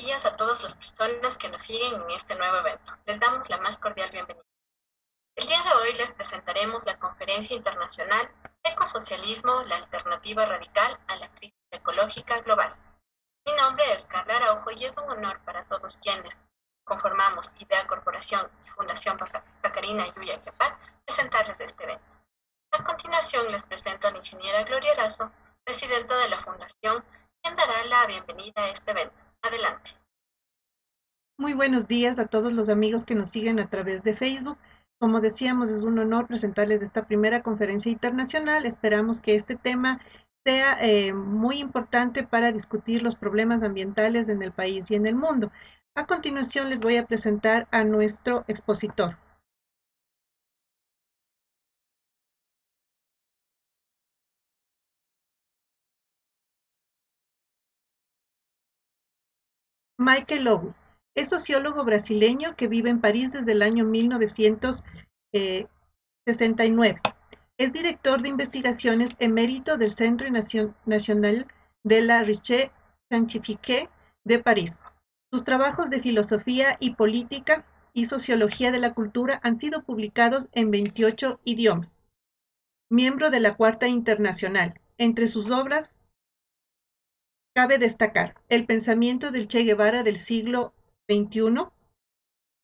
días a todas las personas que nos siguen en este nuevo evento. Les damos la más cordial bienvenida. El día de hoy les presentaremos la Conferencia Internacional Ecosocialismo, la alternativa radical a la crisis ecológica global. Mi nombre es Carla Araujo y es un honor para todos quienes conformamos IDEA Corporación y Fundación Pacarina Yuya Kepat presentarles este evento. A continuación les presento a la ingeniera Gloria Erazo, presidenta de la Fundación, quien dará la bienvenida a este evento. Adelante. Muy buenos días a todos los amigos que nos siguen a través de Facebook. Como decíamos, es un honor presentarles esta primera conferencia internacional. Esperamos que este tema sea muy importante para discutir los problemas ambientales en el país y en el mundo. A continuación les voy a presentar a nuestro expositor. Michael Lobo es sociólogo brasileño que vive en París desde el año 1969. Es director de investigaciones emérito del Centre National de la Recherche Scientifique de París. Sus trabajos de filosofía y política y sociología de la cultura han sido publicados en 28 idiomas. Miembro de la Cuarta Internacional. Entre sus obras cabe destacar el pensamiento del Che Guevara del siglo XXI,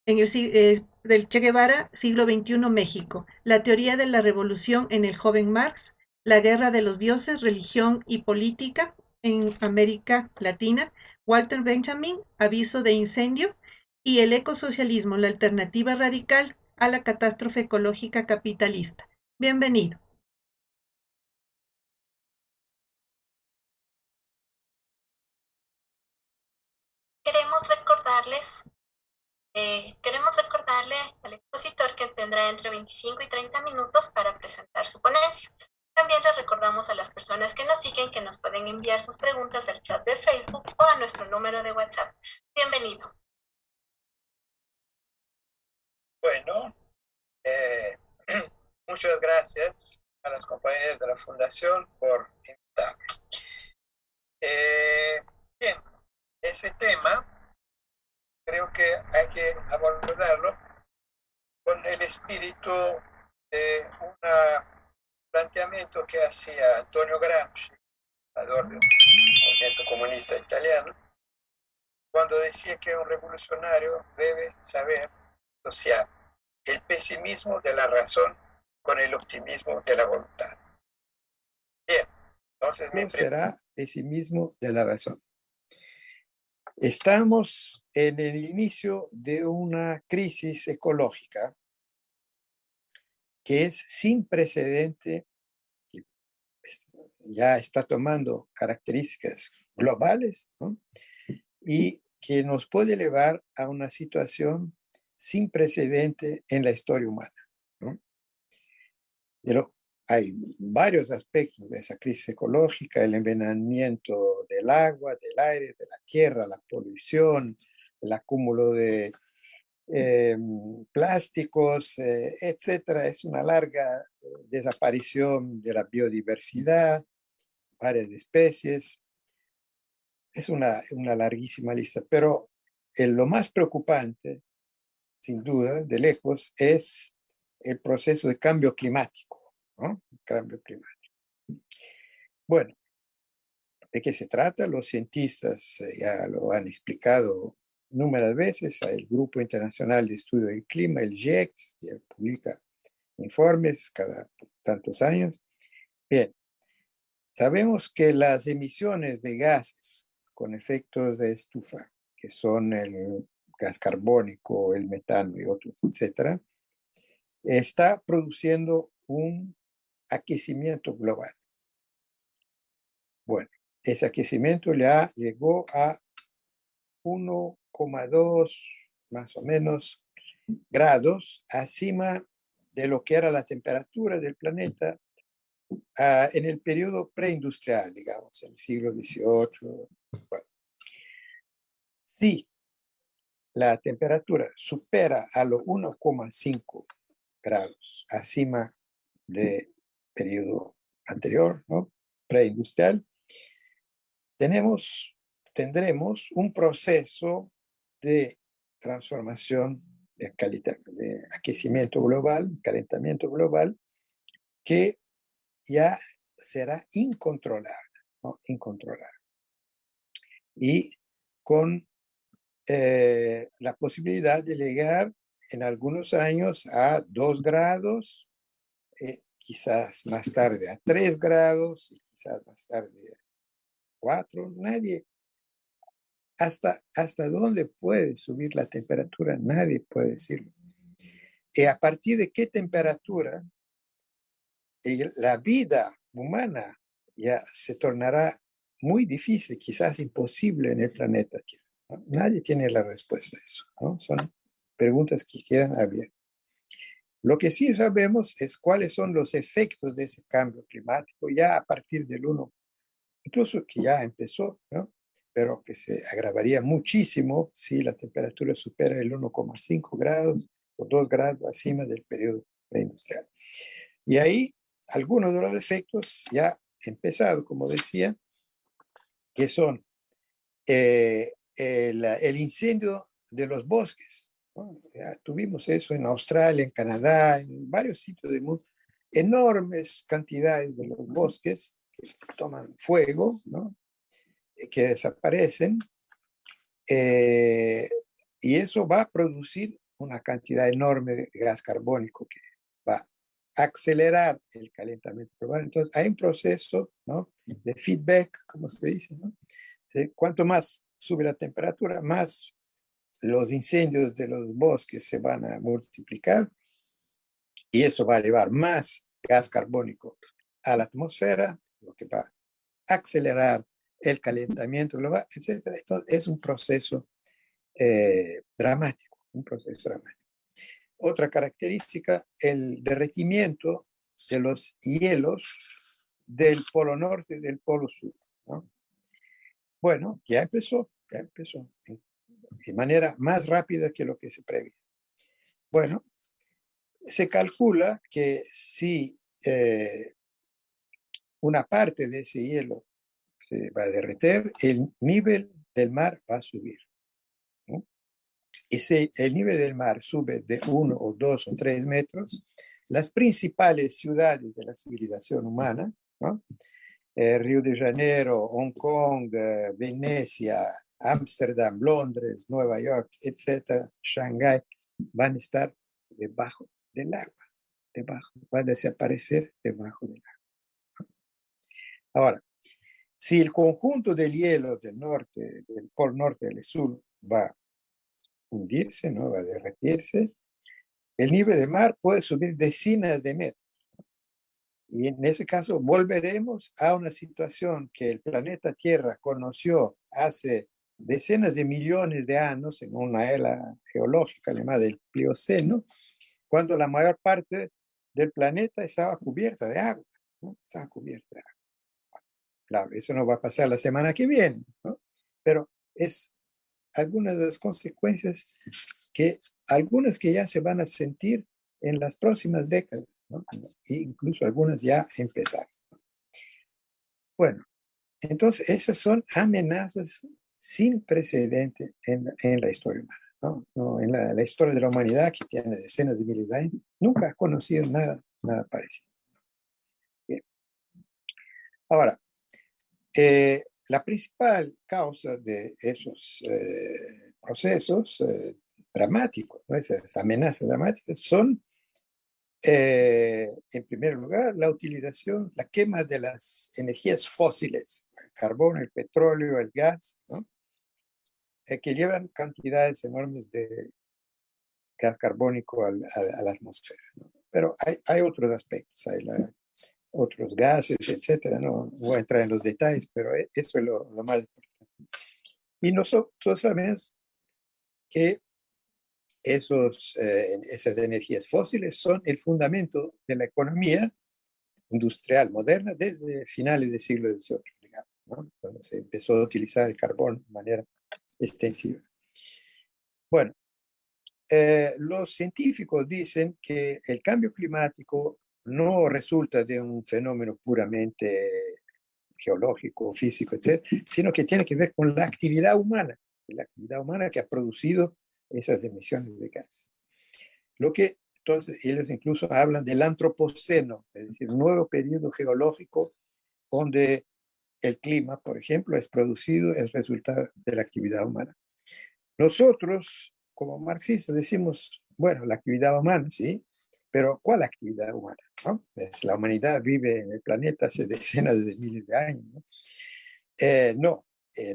del Che Guevara, siglo XXI, México, la teoría de la revolución en el joven Marx, la guerra de los dioses, religión y política en América Latina, Walter Benjamin, aviso de incendio, y el ecosocialismo, la alternativa radical a la catástrofe ecológica capitalista. Bienvenido. Queremos recordarle al expositor que tendrá entre 25 y 30 minutos para presentar su ponencia. También les recordamos a las personas que nos siguen que nos pueden enviar sus preguntas al chat de Facebook o a nuestro número de WhatsApp. Bienvenido. Bueno, muchas gracias a las compañeras de la Fundación por invitarme. Bien, ese tema creo que hay que abordarlo con el espíritu de un planteamiento que hacía Antonio Gramsci, fundador del movimiento comunista italiano, cuando decía que un revolucionario debe saber asociar el pesimismo de la razón con el optimismo de la voluntad. Bien, entonces no será pesimismo de la razón. Estamos en el inicio de una crisis ecológica que es sin precedente, ya está tomando características globales, ¿no? Y que nos puede llevar a una situación sin precedente en la historia humana, ¿no? Pero hay varios aspectos de esa crisis ecológica: el envenenamiento del agua, del aire, de la tierra, la polución, el acúmulo de plásticos, etcétera. Es una larga desaparición de la biodiversidad, varias especies. Es una larguísima lista, pero lo más preocupante, sin duda, de lejos, es el proceso de cambio climático, ¿no? Cambio climático. Bueno, ¿de qué se trata? Los cientistas ya lo han explicado numerosas veces. El Grupo Internacional de Estudio del Clima, el GIEC, que publica informes cada tantos años. Bien, sabemos que las emisiones de gases con efectos de estufa, que son el gas carbónico, el metano y otros, etcétera, está produciendo un aquecimiento global. Bueno, ese aquecimiento ya llegó a 1,2 más o menos grados acima de lo que era la temperatura del planeta en el periodo preindustrial, digamos, en el siglo XVIII. Bueno, si la temperatura supera a los 1,5 grados acima del periodo anterior, ¿no?, preindustrial, tenemos tendremos un proceso de transformación de aquecimiento global, calentamiento global, que ya será incontrolable, ¿no? Incontrolable. Y con la posibilidad de llegar en algunos años a 2 grados, quizás más tarde a 3 grados, y quizás más tarde a 4. Nadie, hasta dónde puede subir la temperatura, nadie puede decirlo. Y a partir de qué temperatura la vida humana ya se tornará muy difícil, quizás imposible en el planeta Tierra, ¿no? Nadie tiene la respuesta a eso, ¿no? Son preguntas que quedan abiertas. Lo que sí sabemos es cuáles son los efectos de ese cambio climático ya a partir del 1, incluso que ya empezó, ¿no? Pero que se agravaría muchísimo si la temperatura supera el 1,5 grados o 2 grados acima del periodo preindustrial. Y ahí algunos de los efectos ya han empezado, como decía, que son el incendio de los bosques, ¿no? Ya tuvimos eso en Australia, en Canadá, en varios sitios del mundo, enormes cantidades de los bosques que toman fuego, ¿no? Que desaparecen, y eso va a producir una cantidad enorme de gas carbónico que va a acelerar el calentamiento global. Entonces hay un proceso, ¿no?, de feedback, como se dice, ¿no? Cuanto más sube la temperatura, más los incendios de los bosques se van a multiplicar y eso va a llevar más gas carbónico a la atmósfera, lo que va a acelerar el calentamiento global, etc. Entonces es un proceso dramático, un proceso dramático. Otra característica, el derretimiento de los hielos del polo norte y del polo sur, ¿no? Bueno, ya empezó de manera más rápida que lo que se prevé. Bueno, se calcula que si una parte de ese hielo se va a derretir, el nivel del mar va a subir, ¿no? Y si el nivel del mar sube de 1 o 2 o 3 metros, las principales ciudades de la civilización humana, ¿no?, Río de Janeiro, Hong Kong, Venecia, Ámsterdam, Londres, Nueva York, etcétera, Shanghái, van a estar debajo del agua, van a desaparecer debajo del agua. Ahora, si el conjunto del hielo del norte, del polo norte y del sur va a hundirse, ¿no?, va a derretirse, el nivel del mar puede subir decenas de metros. Y en ese caso volveremos a una situación que el planeta Tierra conoció hace decenas de millones de años, en una era geológica llamada el Plioceno, cuando la mayor parte del planeta estaba cubierta de agua, ¿no? Estaba cubierta de agua. Claro, eso no va a pasar la semana que viene, ¿no? Pero es algunas de las consecuencias algunas que ya se van a sentir en las próximas décadas, ¿no? E incluso algunas ya empezaron. Bueno, entonces esas son amenazas sin precedente en la historia humana, ¿no? No, en la historia de la humanidad, que tiene decenas de miles de años, nunca ha conocido nada parecido. Bien. Ahora, la principal causa de esos procesos dramáticos, ¿no?, esas amenazas dramáticas, son en primer lugar, la utilización, la quema de las energías fósiles, el carbón, el petróleo, el gas, ¿no?, que llevan cantidades enormes de gas carbónico a la atmósfera, ¿no? Pero hay otros aspectos, hay otros gases, etcétera. No voy a entrar en los detalles, pero eso es lo más importante. Y nosotros sabemos que esas energías fósiles son el fundamento de la economía industrial moderna desde finales del siglo XVIII, digamos, ¿no?, cuando se empezó a utilizar el carbón de manera extensiva. Bueno, los científicos dicen que el cambio climático no resulta de un fenómeno puramente geológico, físico, etcétera, sino que tiene que ver con la actividad humana que ha producido esas emisiones de gases. Lo que entonces ellos incluso hablan del antropoceno, es decir, un nuevo periodo geológico donde el clima, por ejemplo, es producido, es resultado de la actividad humana. Nosotros, como marxistas, decimos, bueno, la actividad humana, sí, pero ¿cuál actividad humana? ¿No? Pues la humanidad vive en el planeta hace decenas de miles de años, ¿no?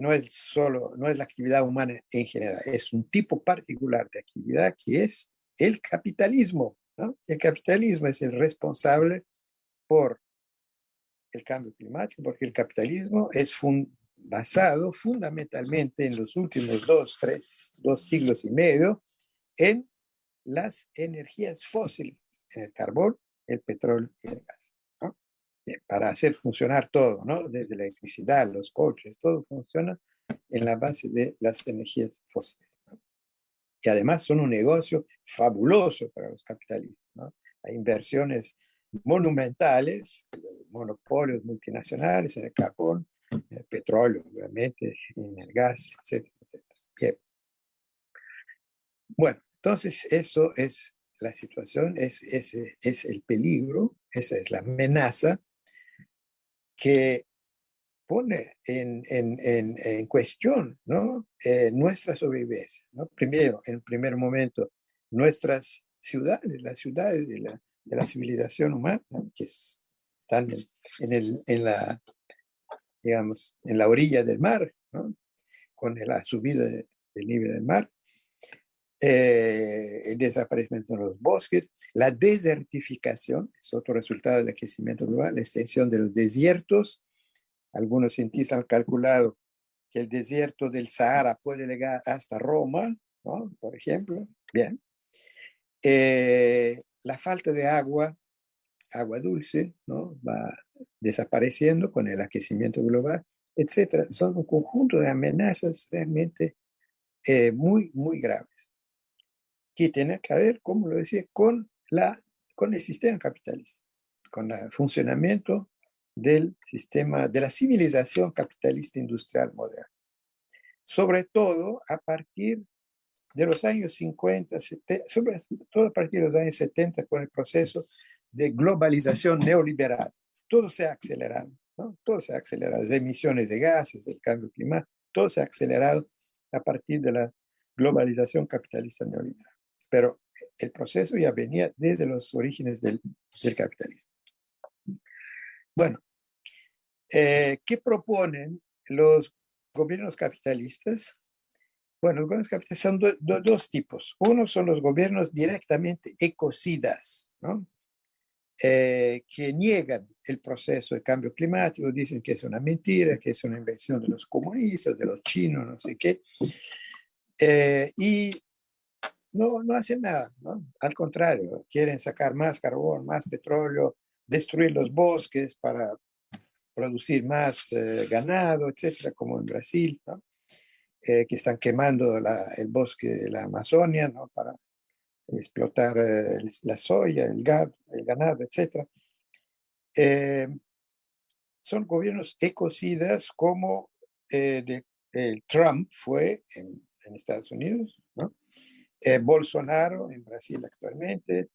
No es solo, no es la actividad humana en general, es un tipo particular de actividad que es el capitalismo, ¿no? El capitalismo es el responsable por el cambio climático, porque el capitalismo es basado fundamentalmente en los últimos dos siglos y medio en las energías fósiles, en el carbón, el petróleo y el gas, ¿no? Bien, para hacer funcionar todo, ¿no? Desde la electricidad, los coches, todo funciona en la base de las energías fósiles, ¿no? Y además son un negocio fabuloso para los capitalistas, ¿no? Hay inversiones monumentales, monopolios multinacionales en el carbón, en el petróleo, obviamente, en el gas, etcétera, etcétera. Bien. Bueno, entonces eso es la situación, ese es el peligro, esa es la amenaza que pone en cuestión, ¿no? Nuestra sobrevivencia, ¿no? Primero, en primer momento, nuestras ciudades, las ciudades de la civilización humana, ¿no? Que están digamos, en la orilla del mar, ¿no? Con la subida del nivel del mar, el desaparecimiento de los bosques, la desertificación, es otro resultado del aquecimiento global, la extensión de los desiertos. Algunos cientistas han calculado que el desierto del Sahara puede llegar hasta Roma, ¿no? Por ejemplo. Bien. La falta de agua dulce, ¿no? Va desapareciendo con el aquecimiento global, etcétera. Son un conjunto de amenazas realmente muy, muy graves, que tienen que ver, como lo decía, con el sistema capitalista, con el funcionamiento del sistema, de la civilización capitalista industrial moderna. Sobre todo a partir de los años 50, 70, sobre todo a partir de los años 70, con el proceso de globalización neoliberal. Todo se ha acelerado, ¿no? Todo se ha acelerado, las emisiones de gases, el cambio climático, todo se ha acelerado a partir de la globalización capitalista neoliberal. Pero el proceso ya venía desde los orígenes del capitalismo. Bueno, ¿qué proponen los gobiernos capitalistas? Bueno, los gobiernos capitalistas son dos tipos. Uno son los gobiernos directamente ecocidas, ¿no? Que niegan el proceso de cambio climático, dicen que es una mentira, que es una invención de los comunistas, de los chinos, no sé qué. Y no hacen nada, ¿no? Al contrario, quieren sacar más carbón, más petróleo, destruir los bosques para producir más ganado, etcétera, como en Brasil, ¿no? Que están quemando el bosque, la Amazonia, ¿no? Para explotar la soya, el ganado, etcétera. Son gobiernos ecocidas como Trump fue en Estados Unidos, ¿no? Bolsonaro en Brasil actualmente,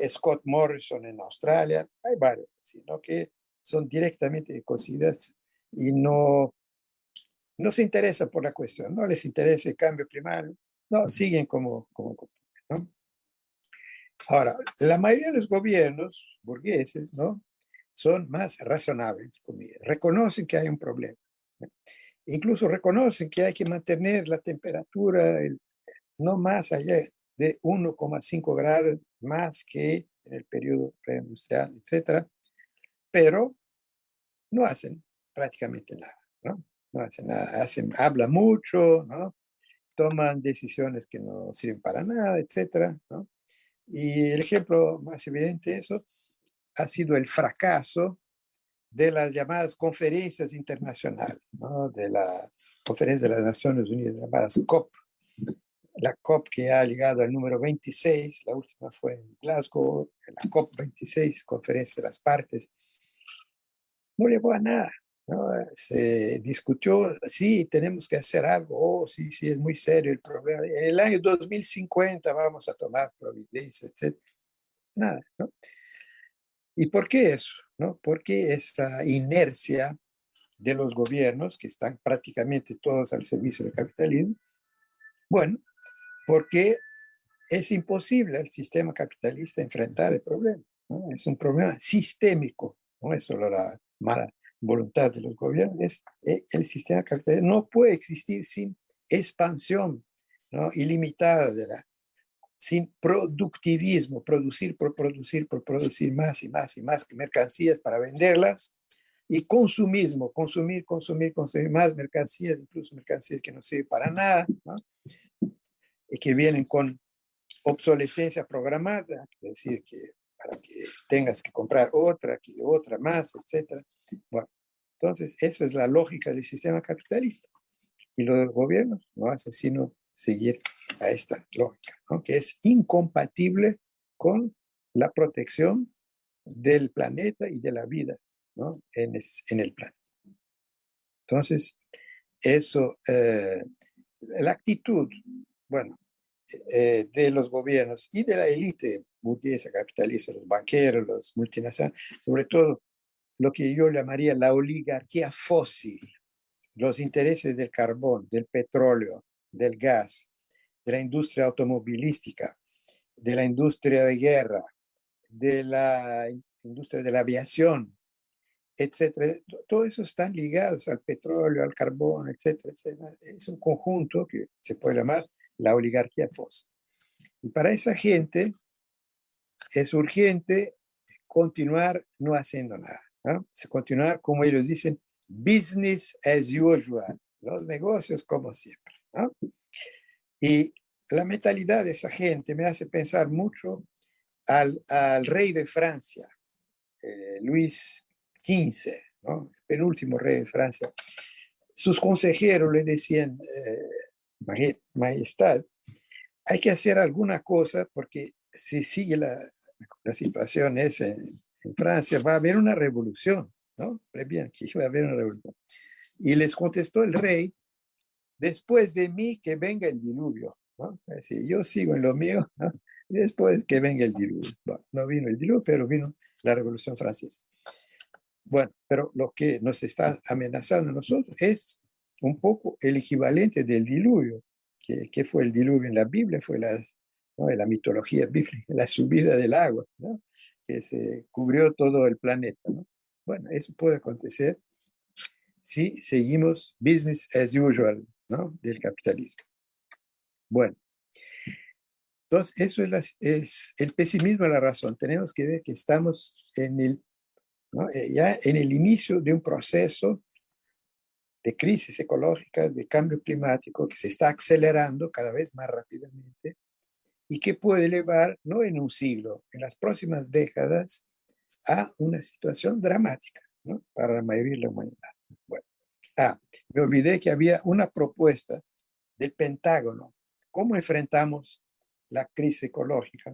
Scott Morrison en Australia, hay varios, sino que son directamente ecocidas y no se interesa por la cuestión, no les interesa el cambio climático, no, siguen como ¿no? Ahora, la mayoría de los gobiernos burgueses, ¿no? Son más razonables, reconocen que hay un problema, ¿no? Incluso reconocen que hay que mantener la temperatura no más allá de 1,5 grados más que en el periodo preindustrial, etcétera, pero no hacen prácticamente nada, ¿no? No hacen nada, hablan mucho, ¿no? Toman decisiones que no sirven para nada, etcétera, ¿no? Y el ejemplo más evidente de eso ha sido el fracaso de las llamadas conferencias internacionales, ¿no? De la Conferencia de las Naciones Unidas, llamadas COP. La COP que ha llegado al número 26, la última fue en Glasgow, la COP 26, Conferencia de las Partes, no llegó a nada, ¿no? Se discutió, sí, tenemos que hacer algo, sí, sí, es muy serio el problema. En el año 2050 vamos a tomar providencia, etc. Nada, ¿no? ¿Y por qué eso? ¿No? ¿Por qué esa inercia de los gobiernos, que están prácticamente todos al servicio del capitalismo? Bueno, porque es imposible al sistema capitalista enfrentar el problema, ¿no? Es un problema sistémico, no es solo la mala voluntad de los gobiernos, es el sistema capitalista no puede existir sin expansión, ¿no? Ilimitada sin productivismo, producir por producir más y más y más mercancías para venderlas, y consumismo, consumir más mercancías, incluso mercancías que no sirven para nada, ¿no? Y que vienen con obsolescencia programada, es decir, que para que tengas que comprar otra, que otra más, etc. Bueno, entonces esa es la lógica del sistema capitalista. Y los gobiernos no hacen sino seguir a esta lógica, ¿no? Que es incompatible con la protección del planeta y de la vida, ¿no? en el planeta. Entonces, eso, la actitud, bueno, de los gobiernos y de la élite burguesa, capitalista, los banqueros, los multinacionales, sobre todo lo que yo llamaría la oligarquía fósil, los intereses del carbón, del petróleo, del gas, de la industria automovilística, de la industria de guerra, de la industria de la aviación, etcétera. Todo eso están ligados al petróleo, al carbón, etcétera, etcétera. Es un conjunto que se puede llamar la oligarquía fósil. Y para esa gente es urgente continuar no haciendo nada, ¿no? Continuar, como ellos dicen, business as usual, los negocios como siempre, ¿no? Y la mentalidad de esa gente me hace pensar mucho al rey de Francia, Luis XV, ¿no? El penúltimo rey de Francia. Sus consejeros le decían, Majestad, hay que hacer alguna cosa porque si sigue la situación es en Francia, va a haber una revolución, ¿no? Bien, que va a haber una revolución. Y les contestó el rey, después de mí que venga el diluvio, ¿no? Es decir, yo sigo en lo mío, ¿no? Después que venga el diluvio. Bueno, no vino el diluvio, pero vino la Revolución Francesa. Bueno, pero lo que nos está amenazando a nosotros es un poco el equivalente del diluvio. ¿Qué fue el diluvio en la Biblia? Fue ¿no? En la mitología bíblica, la subida del agua, ¿no? Que se cubrió todo el planeta, ¿no? Bueno, eso puede acontecer si seguimos business as usual, ¿no? Del capitalismo. Bueno, entonces eso es el pesimismo de la razón. Tenemos que ver que estamos ¿no? Ya en el inicio de un proceso de crisis ecológica, de cambio climático, que se está acelerando cada vez más rápidamente y que puede llevar, no en un siglo, en las próximas décadas, a una situación dramática, ¿no? Para la mayoría de la humanidad. Bueno, me olvidé que había una propuesta del Pentágono. ¿Cómo enfrentamos la crisis ecológica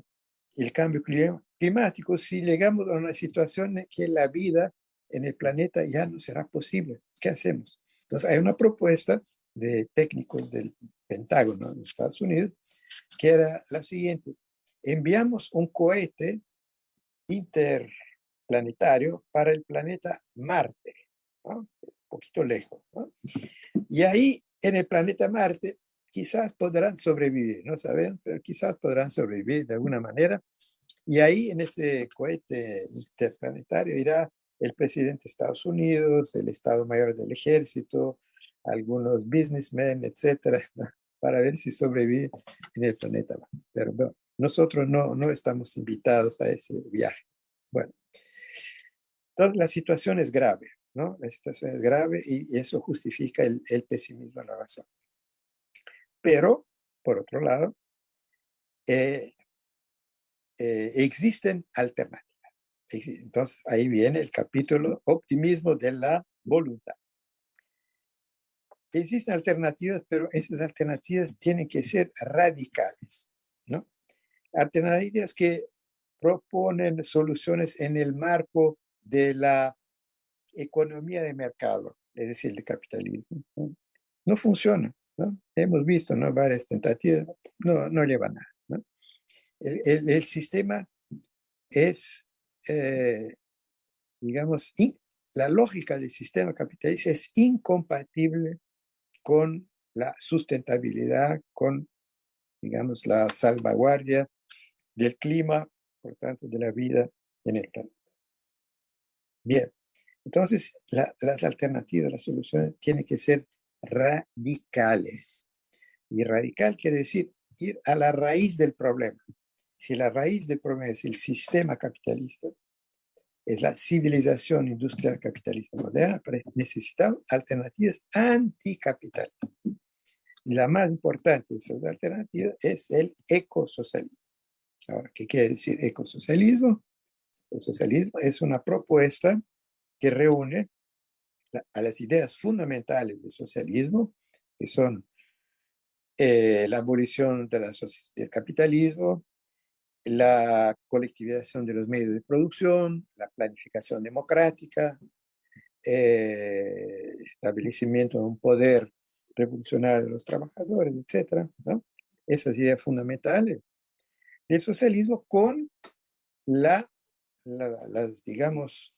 y el cambio climático si llegamos a una situación en que la vida en el planeta ya no será posible? ¿Qué hacemos? Entonces, hay una propuesta de técnicos del Pentágono en Estados Unidos que era la siguiente. Enviamos un cohete interplanetario para el planeta Marte, ¿no? Un poquito lejos, ¿no? Y ahí, en el planeta Marte, quizás podrán sobrevivir, no saben, pero quizás podrán sobrevivir de alguna manera. Y ahí, en ese cohete interplanetario, irá el presidente de Estados Unidos, el Estado Mayor del Ejército, algunos businessmen, etcétera, ¿no? Para ver si sobrevive en el planeta Marte. Pero bueno, nosotros no estamos invitados a ese viaje. Bueno, entonces la situación es grave, ¿no? La situación es grave y eso justifica el pesimismo en la razón. Pero, por otro lado, existen alternativas. Entonces, ahí viene el capítulo optimismo de la voluntad. Existen alternativas, pero esas alternativas tienen que ser radicales, ¿no? Alternativas que proponen soluciones en el marco de la economía de mercado, es decir, el capitalismo. No funciona, ¿no? Hemos visto, ¿no?, varias tentativas, no lleva a nada, ¿no? El sistema es, digamos, la lógica del sistema capitalista es incompatible con la sustentabilidad, con, digamos, la salvaguardia del clima, por tanto, de la vida en el planeta. Bien, entonces las alternativas, las soluciones tienen que ser radicales. Y radical quiere decir ir a la raíz del problema. Si la raíz del problema es el sistema capitalista, es la civilización industrial capitalista moderna, pero necesitamos alternativas anticapitalistas. Y la más importante de esas alternativas es el ecosocialismo. Ahora, ¿qué quiere decir ecosocialismo? El socialismo es una propuesta que reúne a las ideas fundamentales del socialismo, que son la abolición del capitalismo, la colectivización de los medios de producción, la planificación democrática, establecimiento de un poder revolucionario de los trabajadores, etcétera, ¿no? Esas ideas fundamentales del socialismo con digamos,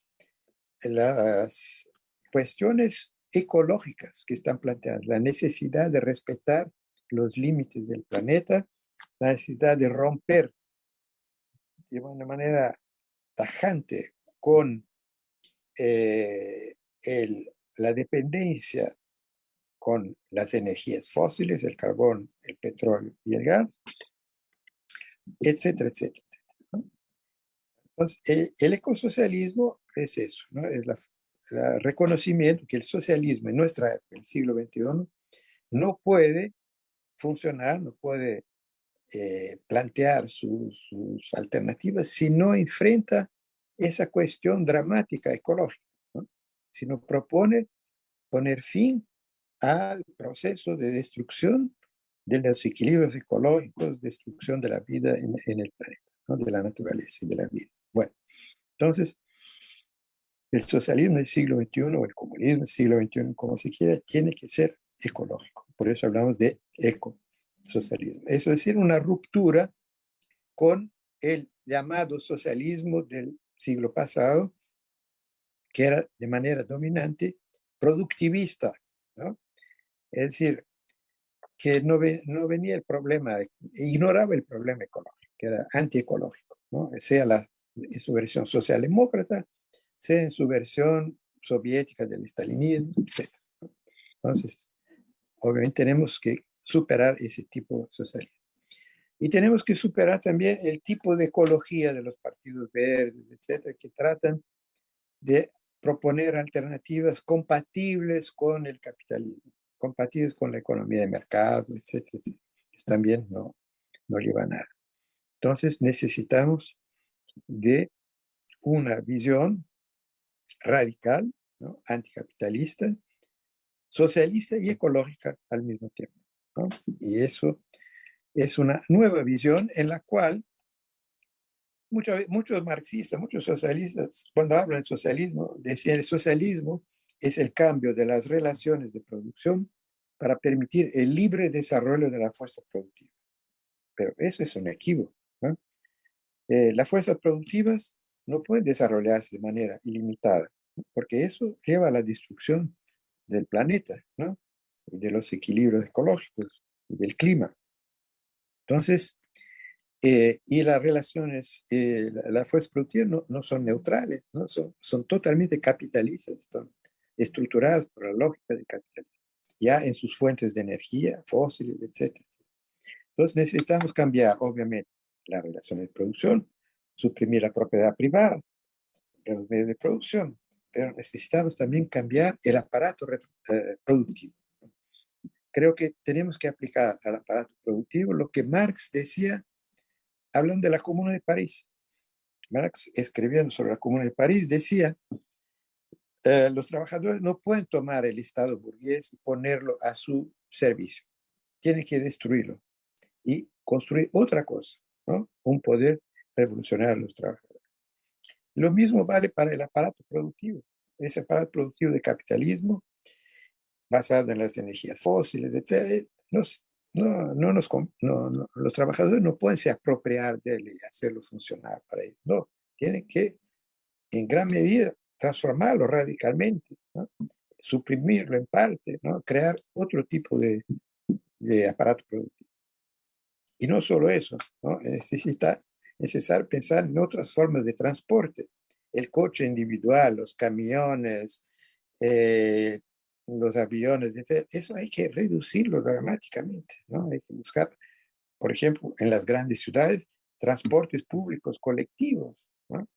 las cuestiones ecológicas que están planteadas, la necesidad de respetar los límites del planeta, la necesidad de romper de una manera tajante con la dependencia con las energías fósiles, el carbón, el petróleo y el gas, etcétera, etcétera, ¿no? Entonces, el ecosocialismo es eso, ¿no? Es el reconocimiento que el socialismo en nuestra época, el siglo XXI, no puede funcionar, no puede plantear sus alternativas si no enfrenta esa cuestión dramática ecológica, ¿no? Si no propone poner fin al proceso de destrucción de los equilibrios ecológicos, destrucción de la vida en el planeta, ¿no?, de la naturaleza y de la vida. Bueno, entonces, el socialismo del siglo XXI o el comunismo del siglo XXI, como se quiera, tiene que ser ecológico. Por eso hablamos de ecosocialismo. Eso es decir, una ruptura con el llamado socialismo del siglo pasado, que era de manera dominante productivista, ¿no? Es decir, que no venía el problema, ignoraba el problema ecológico, que era antiecológico, ¿no? Sea en su versión socialdemócrata, sea en su versión soviética del estalinismo, etc. Entonces, obviamente tenemos que superar ese tipo de socialismo. Y tenemos que superar también el tipo de ecología de los partidos verdes, etcétera, que tratan de proponer alternativas compatibles con el capitalismo, compatibles con la economía de mercado, etcétera, etcétera. Eso también no lleva a nada. Entonces necesitamos de una visión radical, ¿no?, anticapitalista, socialista y ecológica al mismo tiempo, ¿no? Y eso es una nueva visión en la cual muchos marxistas, muchos socialistas, cuando hablan del socialismo, decían el socialismo es el cambio de las relaciones de producción para permitir el libre desarrollo de la fuerza productiva. Pero eso es un equívoco, ¿no? Las fuerzas productivas no pueden desarrollarse de manera ilimitada, ¿no?, porque eso lleva a la destrucción del planeta, ¿no?, y de los equilibrios ecológicos y del clima. Entonces, y las relaciones, las fuerzas productivas no son neutrales, ¿no? Son totalmente capitalistas, son estructuradas por la lógica del capitalismo, ya en sus fuentes de energía, fósiles, etc. Entonces necesitamos cambiar, obviamente, las relaciones de producción, suprimir la propiedad privada de los medios de producción, pero necesitamos también cambiar el aparato productivo. Creo que tenemos que aplicar al aparato productivo lo que Marx decía hablando de la Comuna de París. Marx, escribiendo sobre la Comuna de París, decía, los trabajadores no pueden tomar el Estado burgués y ponerlo a su servicio. Tienen que destruirlo y construir otra cosa, ¿no?, un poder revolucionario a los trabajadores. Lo mismo vale para el aparato productivo. ese aparato productivo de capitalismo basado en las energías fósiles, etc. Los trabajadores no pueden se apropiar de él y hacerlo funcionar para ellos. No, tienen que, en gran medida, transformarlo radicalmente, ¿no? Suprimirlo en parte, ¿no? Crear otro tipo de aparato productivo. Y no solo eso, ¿no? Es necesario pensar en otras formas de transporte. El coche individual, los camiones, eh, los aviones, etc. Eso hay que reducirlo dramáticamente, ¿no? Hay que buscar, por ejemplo, en las grandes ciudades, transportes públicos colectivos, ¿no?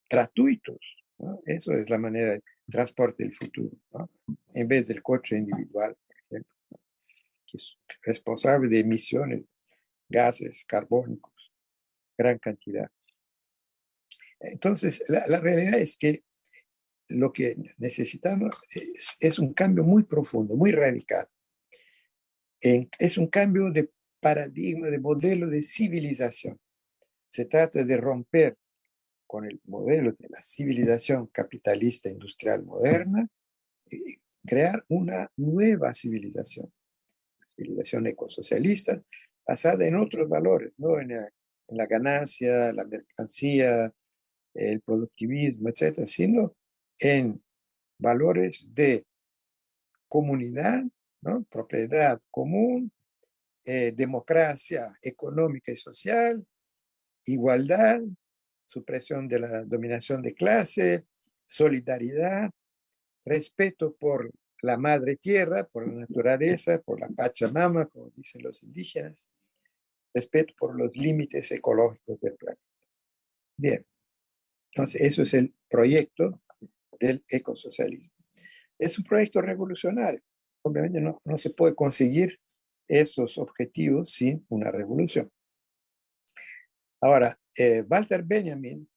Gratuitos, ¿no? Eso es la manera de transporte del futuro, ¿no? En vez del coche individual, por ejemplo, ¿no? Que es responsable de emisiones, gases carbónicos, gran cantidad. Entonces, la realidad es que lo que necesitamos es un cambio muy profundo, muy radical. Es un cambio de paradigma, de modelo de civilización. Se trata de romper con el modelo de la civilización capitalista industrial moderna y crear una nueva civilización ecosocialista, basada en otros valores, no en la ganancia, la mercancía, el productivismo, etcétera, sino en valores de comunidad, ¿no? Propiedad común, democracia económica y social, igualdad, supresión de la dominación de clase, solidaridad, respeto por la madre tierra, por la naturaleza, por la Pachamama, como dicen los indígenas, respeto por los límites ecológicos del planeta. Bien, entonces eso es el proyecto del ecosocialismo. Es un proyecto revolucionario. Obviamente no se puede conseguir esos objetivos sin una revolución. Ahora, Walter Benjamin,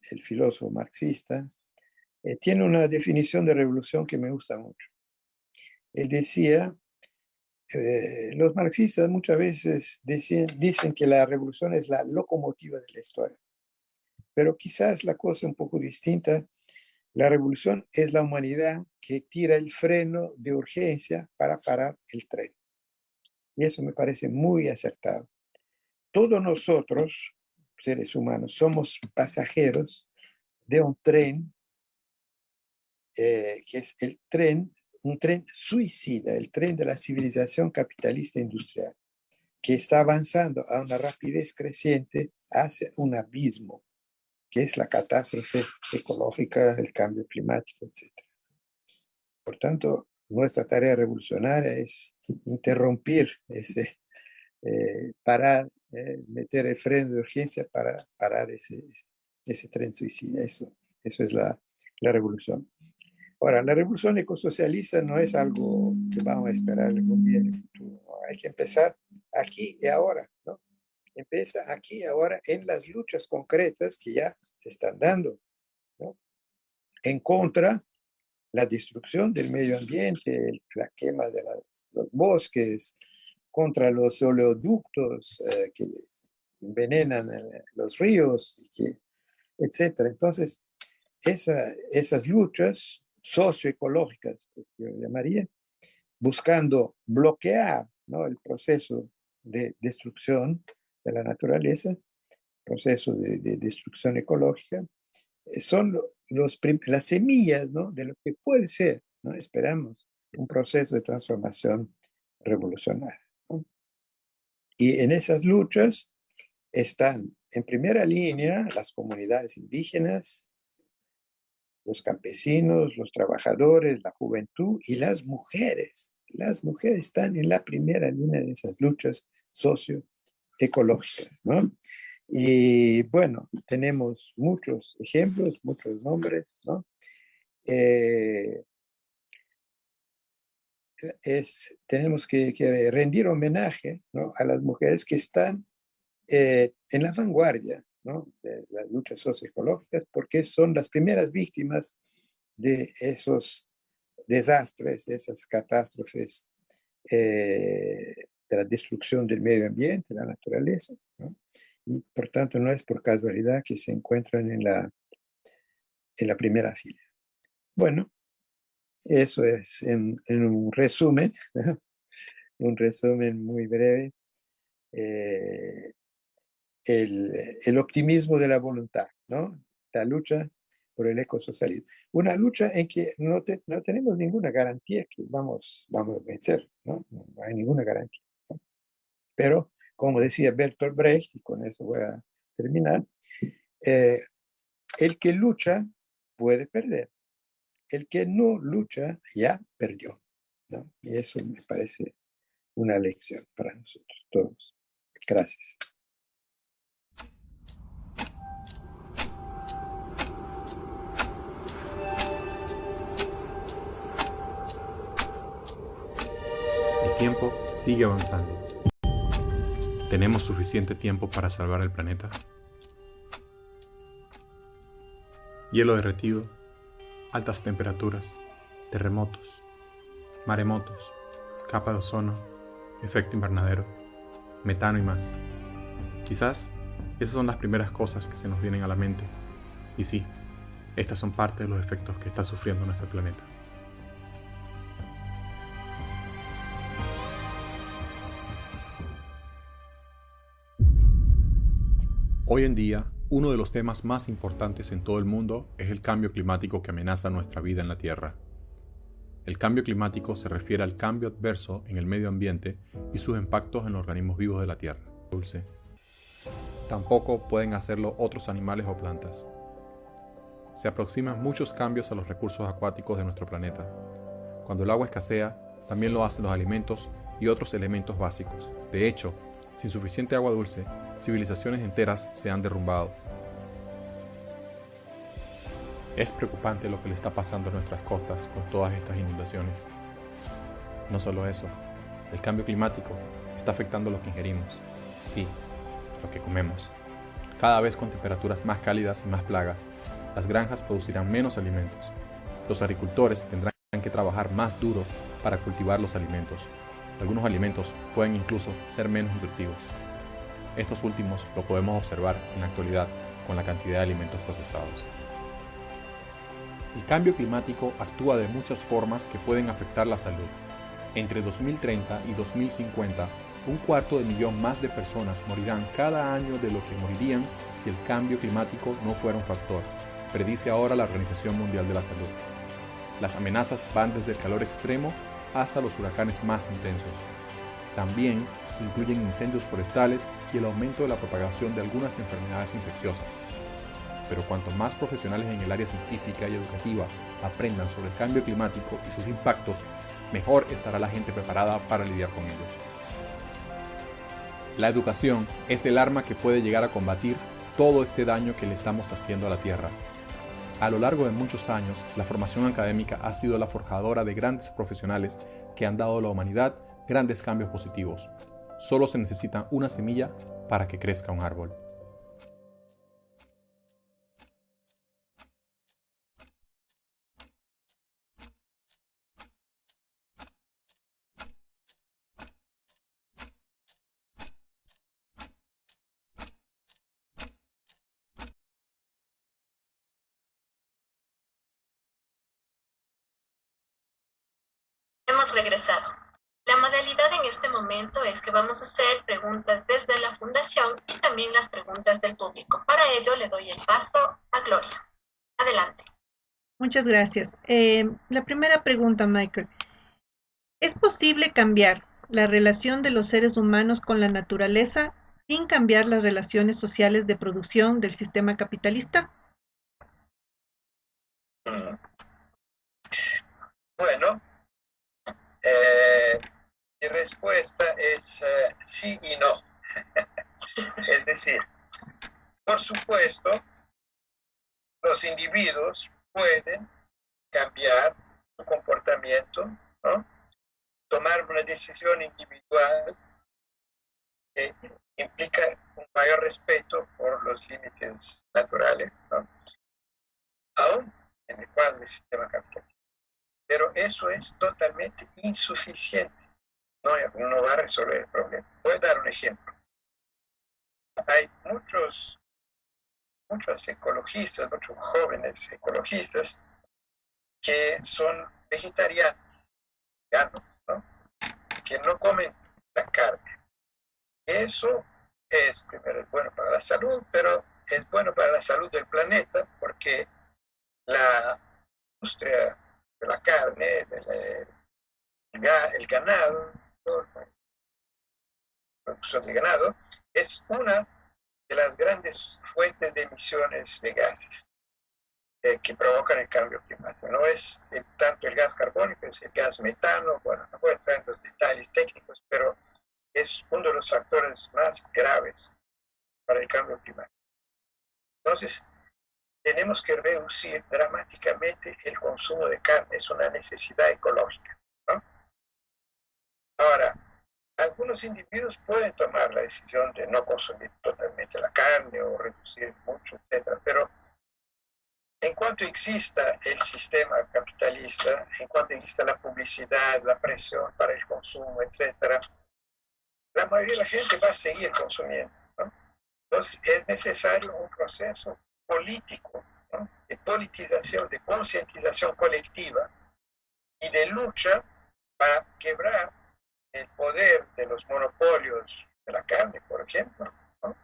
el filósofo marxista, tiene una definición de revolución que me gusta mucho. Él decía, los marxistas muchas veces dicen que la revolución es la locomotiva de la historia, pero quizás la cosa es un poco distinta. La revolución es la humanidad que tira el freno de urgencia para parar el tren. Y eso me parece muy acertado. Todos nosotros, seres humanos, somos pasajeros de un tren, que es el tren, un tren suicida, el tren de la civilización capitalista industrial, que está avanzando a una rapidez creciente hacia un abismo, que es la catástrofe ecológica, el cambio climático, etc. Por tanto, nuestra tarea revolucionaria es interrumpir parar, meter el freno de urgencia para parar ese tren suicida. Eso es la revolución. Ahora, la revolución ecosocialista no es algo que vamos a esperar algún día en el futuro. ¿No? Hay que empezar aquí y ahora, ¿no? Empieza aquí y ahora en las luchas concretas que ya se están dando, ¿no? En contra la destrucción del medio ambiente, la quema de los bosques, contra los oleoductos que envenenan los ríos, etc. Entonces, esas luchas socioecológicas, yo llamaría, buscando bloquear, ¿no? El proceso de destrucción de la naturaleza, proceso de destrucción ecológica, son las semillas, ¿no? De lo que puede ser, ¿no? Esperamos, un proceso de transformación revolucionaria, ¿no? Y en esas luchas están en primera línea las comunidades indígenas, los campesinos, los trabajadores, la juventud y las mujeres. Las mujeres están en la primera línea de esas luchas socioecológicas, ¿no? Y bueno, tenemos muchos ejemplos, muchos nombres, ¿no? Tenemos que rendir homenaje, ¿no? A las mujeres que están en la vanguardia, ¿no? De las luchas socioecológicas, porque son las primeras víctimas de esos desastres, de esas catástrofes, de la destrucción del medio ambiente, de la naturaleza, ¿no? Y por tanto no es por casualidad que se encuentran en la primera fila. Bueno, eso es en un resumen, un resumen muy breve, eh, el optimismo de la voluntad, ¿no? La lucha por el ecosocialismo. Una lucha en que no tenemos ninguna garantía que vamos a vencer, ¿no? No hay ninguna garantía, ¿no? Pero, como decía Bertolt Brecht, y con eso voy a terminar, eh, el que lucha puede perder. El que no lucha ya perdió, ¿no? Y eso me parece una lección para nosotros todos. Gracias. El tiempo sigue avanzando. ¿Tenemos suficiente tiempo para salvar el planeta? Hielo derretido, altas temperaturas, terremotos, maremotos, capa de ozono, efecto invernadero, metano y más. Quizás esas son las primeras cosas que se nos vienen a la mente. Y sí, estas son parte de los efectos que está sufriendo nuestro planeta. Hoy en día, uno de los temas más importantes en todo el mundo es el cambio climático que amenaza nuestra vida en la Tierra. El cambio climático se refiere al cambio adverso en el medio ambiente y sus impactos en los organismos vivos de la Tierra. Dulce. Tampoco pueden hacerlo otros animales o plantas. Se aproximan muchos cambios a los recursos acuáticos de nuestro planeta. Cuando el agua escasea, también lo hacen los alimentos y otros elementos básicos. De hecho, sin suficiente agua dulce, civilizaciones enteras se han derrumbado. Es preocupante lo que le está pasando a nuestras costas con todas estas inundaciones. No solo eso, el cambio climático está afectando lo que ingerimos. Sí, lo que comemos. Cada vez con temperaturas más cálidas y más plagas, las granjas producirán menos alimentos. Los agricultores tendrán que trabajar más duro para cultivar los alimentos. Algunos alimentos pueden incluso ser menos nutritivos. Estos últimos lo podemos observar en la actualidad con la cantidad de alimentos procesados. El cambio climático actúa de muchas formas que pueden afectar la salud. Entre 2030 y 2050, 250.000 más de personas morirán cada año de lo que morirían si el cambio climático no fuera un factor, predice ahora la Organización Mundial de la Salud. Las amenazas van desde el calor extremo hasta los huracanes más intensos. También incluyen incendios forestales y el aumento de la propagación de algunas enfermedades infecciosas. Pero cuanto más profesionales en el área científica y educativa aprendan sobre el cambio climático y sus impactos, mejor estará la gente preparada para lidiar con ellos. La educación es el arma que puede llegar a combatir todo este daño que le estamos haciendo a la Tierra. A lo largo de muchos años, la formación académica ha sido la forjadora de grandes profesionales que han dado a la humanidad grandes cambios positivos. Solo se necesita una semilla para que crezca un árbol. Hemos regresado. La modalidad en este momento es que vamos a hacer preguntas desde la fundación y también las preguntas del público. Para ello le doy el paso a Gloria. Adelante. Muchas gracias. La primera pregunta, Michael. ¿Es posible cambiar la relación de los seres humanos con la naturaleza sin cambiar las relaciones sociales de producción del sistema capitalista? Bueno, mi respuesta es sí y no. Es decir, por supuesto, los individuos pueden cambiar su comportamiento, ¿no? Tomar una decisión individual que implica un mayor respeto por los límites naturales, ¿no? Aún en el cuadro del sistema capitalista. Pero eso es totalmente insuficiente. No va a resolver el problema. Voy a dar un ejemplo. Hay muchos ecologistas, muchos jóvenes ecologistas que son vegetarianos, veganos, ¿no? Que no comen la carne. Eso es, primero, es bueno para la salud, pero es bueno para la salud del planeta porque la industria de la carne, el ganado, la producción de ganado, es una de las grandes fuentes de emisiones de gases que provocan el cambio climático. No es tanto el gas carbónico, es el gas metano. Bueno, no voy a entrar en los detalles técnicos, pero es uno de los factores más graves para el cambio climático. Entonces, tenemos que reducir dramáticamente el consumo de carne. Es una necesidad ecológica, ¿no? Ahora, algunos individuos pueden tomar la decisión de no consumir totalmente la carne o reducir mucho, etcétera, pero en cuanto exista el sistema capitalista, en cuanto exista la publicidad, la presión para el consumo, etcétera, la mayoría de la gente va a seguir consumiendo, ¿no? Entonces, es necesario un proceso político, ¿no? De politización, de concientización colectiva y de lucha para quebrar el poder de los monopolios de la carne, por ejemplo, ¿no?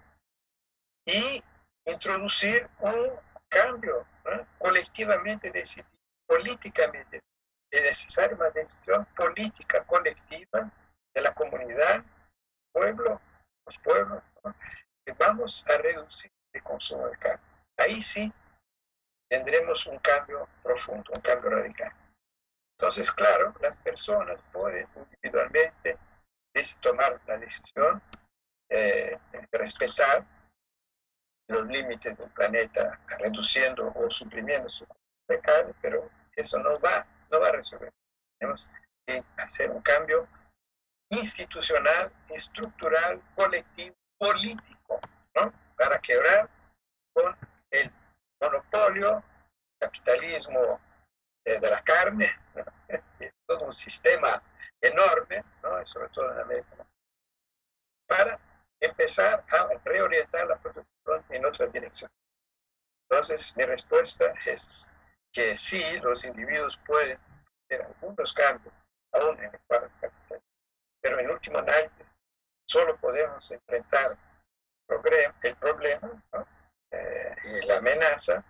Y introducir un cambio, ¿no? Colectivamente decidido, políticamente. Es necesaria una decisión política colectiva de la comunidad, pueblo, los pueblos, ¿no? Que vamos a reducir el consumo de carne. Ahí sí tendremos un cambio profundo, un cambio radical. Entonces, claro, las personas pueden individualmente tomar la decisión de respetar los límites del planeta, reduciendo o suprimiendo su consumo de carne, pero eso no va a resolver. Tenemos que hacer un cambio institucional, estructural, colectivo, político, ¿no? Para quebrar con el monopolio, capitalismo de la carne, ¿no? Es todo un sistema enorme, ¿no? Sobre todo en América, para empezar a reorientar la producción en otra dirección. Entonces, mi respuesta es que sí, los individuos pueden hacer algunos cambios, aún en el cuadro capitalista, pero en último análisis solo podemos enfrentar el problema, ¿no? Y la amenaza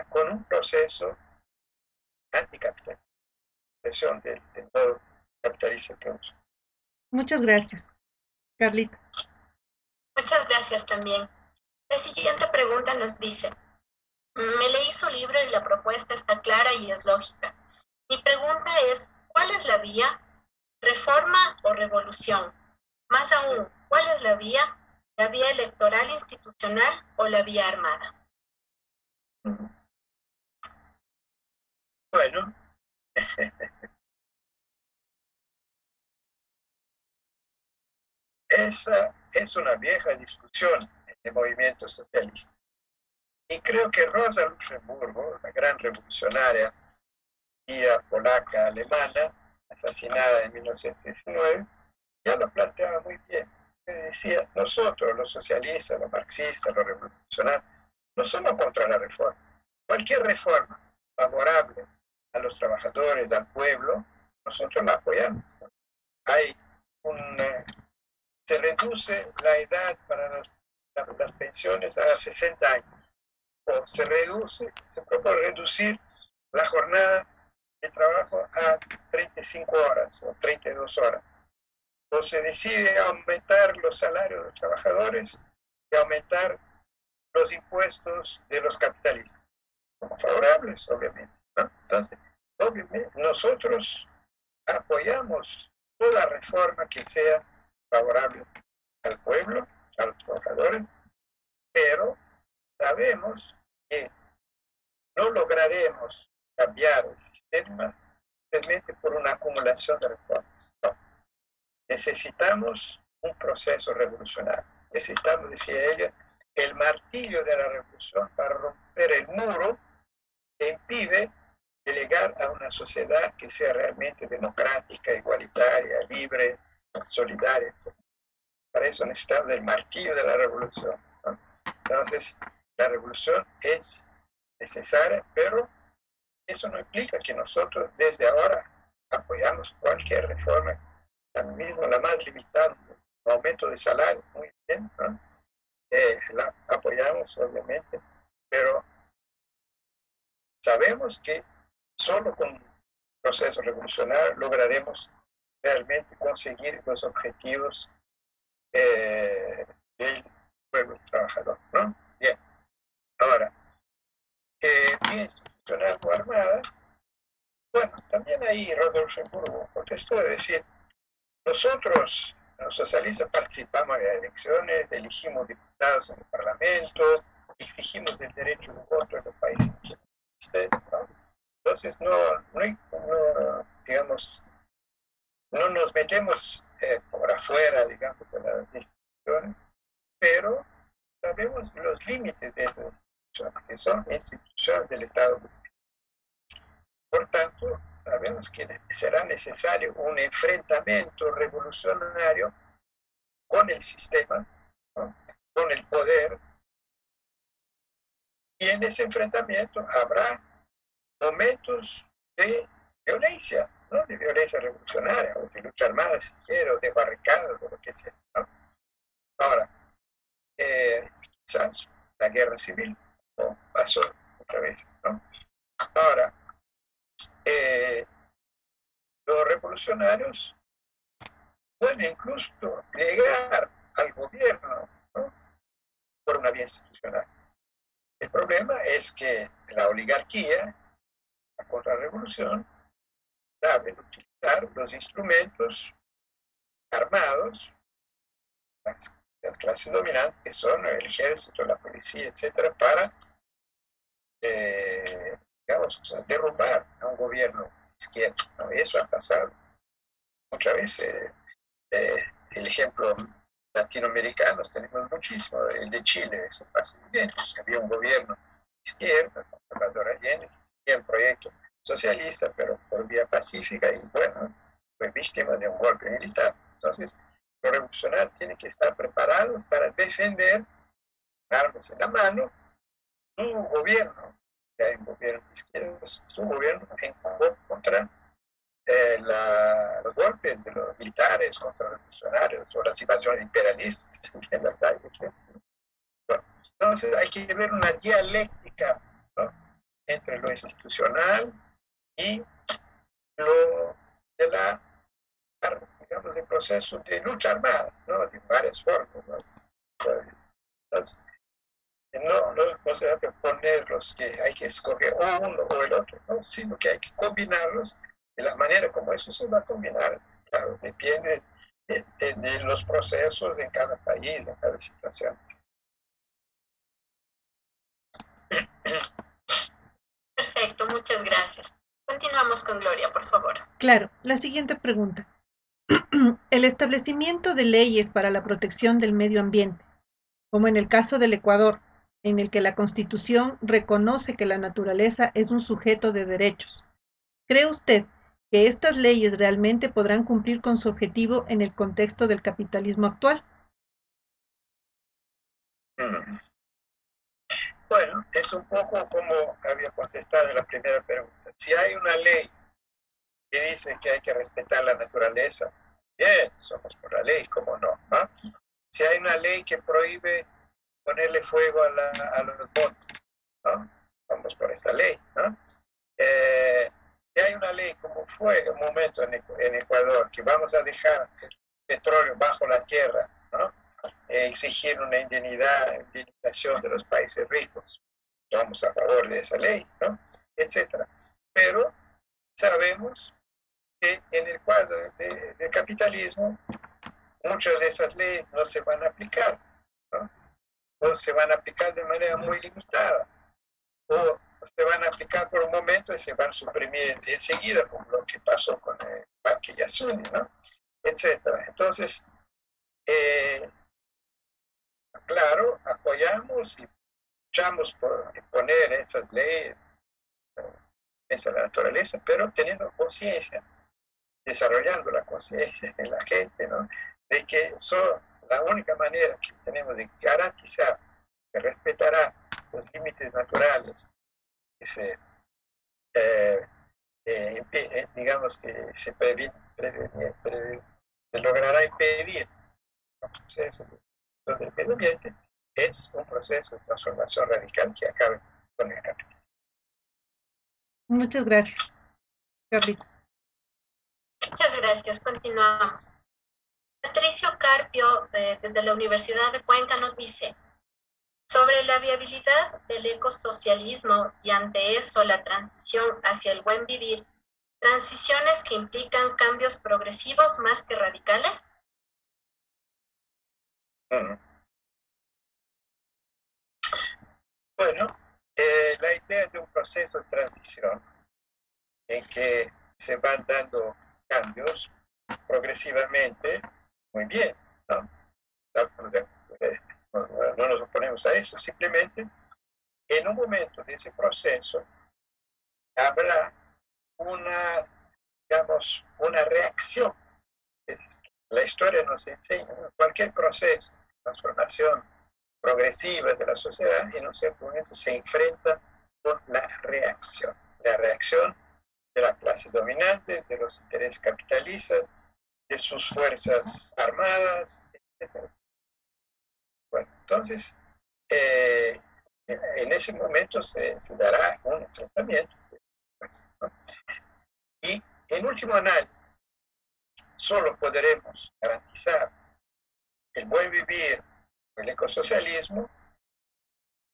con un proceso anticapitalista, presión del modo capitalista que usa. Muchas gracias, Carlita. Muchas gracias también. La siguiente pregunta nos dice, me leí su libro y la propuesta está clara y es lógica. Mi pregunta es, ¿cuál es la vía? ¿Reforma o revolución? Más aún, ¿cuál es la vía? ¿La vía electoral institucional o la vía armada? Bueno, esa es una vieja discusión en el movimiento socialista. Y creo que Rosa Luxemburgo, la gran revolucionaria tía polaca alemana, asesinada en 1919, ya lo planteaba muy bien. Decía, nosotros, los socialistas, los marxistas, los revolucionarios, no somos contra la reforma. Cualquier reforma favorable a los trabajadores, al pueblo, nosotros la apoyamos. Se reduce la edad para las pensiones a 60 años. O se propone reducir la jornada de trabajo a 35 horas o 32 horas. O se decide aumentar los salarios de los trabajadores y aumentar los impuestos de los capitalistas, como favorables, obviamente, ¿no? Entonces, obviamente, nosotros apoyamos toda reforma que sea favorable al pueblo, a los trabajadores, pero sabemos que no lograremos cambiar el sistema simplemente por una acumulación de reformas. No. Necesitamos un proceso revolucionario. Necesitamos, decía ella, el martillo de la revolución para romper el muro que impide llegar a una sociedad que sea realmente democrática, igualitaria, libre, solidaria, etc. Para eso necesitamos el martillo de la revolución, ¿no? Entonces, la revolución es necesaria, pero eso no implica que nosotros desde ahora apoyamos cualquier reforma, mismo la más limitada, un aumento de salario, muy bien, ¿no? La apoyamos obviamente, pero sabemos que solo con un proceso revolucionario lograremos realmente conseguir los objetivos del pueblo trabajador, ¿no? Bien, ahora, vía institucional o armada, bueno, también ahí Rodolfo Luxemburgo contestó, es decir, nosotros, los socialistas, participamos en las elecciones, elegimos diputados en el Parlamento, exigimos el derecho de voto en los países, ¿no? Entonces, digamos, no nos metemos por afuera, digamos, de las instituciones, pero sabemos los límites de esas instituciones, que son instituciones del Estado. Por tanto, sabemos que será necesario un enfrentamiento revolucionario con el sistema, ¿no? Con el poder, y en ese enfrentamiento habrá momentos de violencia, ¿no? De violencia revolucionaria, o de lucha armada, si quiere, o de barricadas, o lo que sea, ¿no? Ahora, quizás la guerra civil, ¿no? Pasó otra vez, ¿no? Ahora, los revolucionarios pueden incluso llegar al gobierno, ¿no? Por una vía institucional. El problema es que la oligarquía, la contrarrevolución, sabe utilizar los instrumentos armados, las clases dominantes, que son el ejército, la policía, etcétera, para, digamos, o sea, derrumbar a un gobierno izquierdo, ¿no? Eso ha pasado muchas veces. El ejemplo latinoamericano tenemos muchísimo, el de Chile, eso pasa muy bien. Había un gobierno izquierdo, Salvador Allende, tenía un proyecto socialista, pero por vía pacífica, y bueno, fue víctima de un golpe militar. Entonces, los revolucionarios tienen que estar preparados para defender, armas en la mano, su gobierno, que hay un gobierno de izquierda, su gobierno en contra los golpes de los militares contra los revolucionarios, o las invasiones imperialistas, también las hay, etc. Bueno, entonces hay que ver una dialéctica, ¿no? Entre lo institucional y lo de digamos, el proceso de lucha armada, ¿no? De varias formas, ¿no? Entonces, no se debe ponerlos que hay que escoger uno o el otro, ¿no? Sino que hay que combinarlos de la manera como eso se va a combinar. Claro, depende de los procesos en cada país, en cada situación. Perfecto, muchas gracias. Continuamos con Gloria, por favor. Claro, la siguiente pregunta. El establecimiento de leyes para la protección del medio ambiente, como en el caso del Ecuador, en el que la Constitución reconoce que la naturaleza es un sujeto de derechos. ¿Cree usted que estas leyes realmente podrán cumplir con su objetivo en el contexto del capitalismo actual? Bueno, es un poco como había contestado en la primera pregunta. Si hay una ley que dice que hay que respetar la naturaleza, bien, somos por la ley, ¿cómo no? ¿No? Si hay una ley que prohíbe ponerle fuego a los botes, ¿no? Vamos por esta ley, ¿no? Si hay una ley, como fue un momento en Ecuador, que vamos a dejar el petróleo bajo la tierra, ¿no? Exigir una indemnización de los países ricos, estamos a favor de esa ley, ¿no? Etcétera. Pero sabemos que en el cuadro del capitalismo muchas de esas leyes no se van a aplicar, ¿no? O se van a aplicar de manera muy limitada, o se van a aplicar por un momento y se van a suprimir enseguida, como lo que pasó con el Parque Yasuni, ¿no? Etcétera. Entonces, claro, apoyamos y luchamos por poner esas leyes, esa naturaleza, pero teniendo conciencia, desarrollando la conciencia en la gente, ¿no? De que la única manera que tenemos de garantizar que respetará los límites naturales, que se digamos que se logrará impedir el proceso del medio ambiente, es un proceso de transformación radical que acabe con el capitalismo. Muchas gracias, Carlita. Muchas gracias. Continuamos. Patricio Carpio, desde la Universidad de Cuenca, nos dice: sobre la viabilidad del ecosocialismo y ante eso la transición hacia el buen vivir, transiciones que implican cambios progresivos más que radicales. Bueno, la idea de un proceso de transición en que se van dando cambios progresivamente, muy bien, ¿no? No nos oponemos a eso, simplemente en un momento de ese proceso habrá una reacción. La historia nos enseña, ¿no? Cualquier proceso de transformación progresiva de la sociedad en un cierto momento se enfrenta con la reacción de la clase dominante, de los intereses capitalistas, de sus fuerzas armadas, etc. Bueno, entonces, en ese momento se dará un enfrentamiento, ¿no? Y en último análisis, solo podremos garantizar el buen vivir, el ecosocialismo,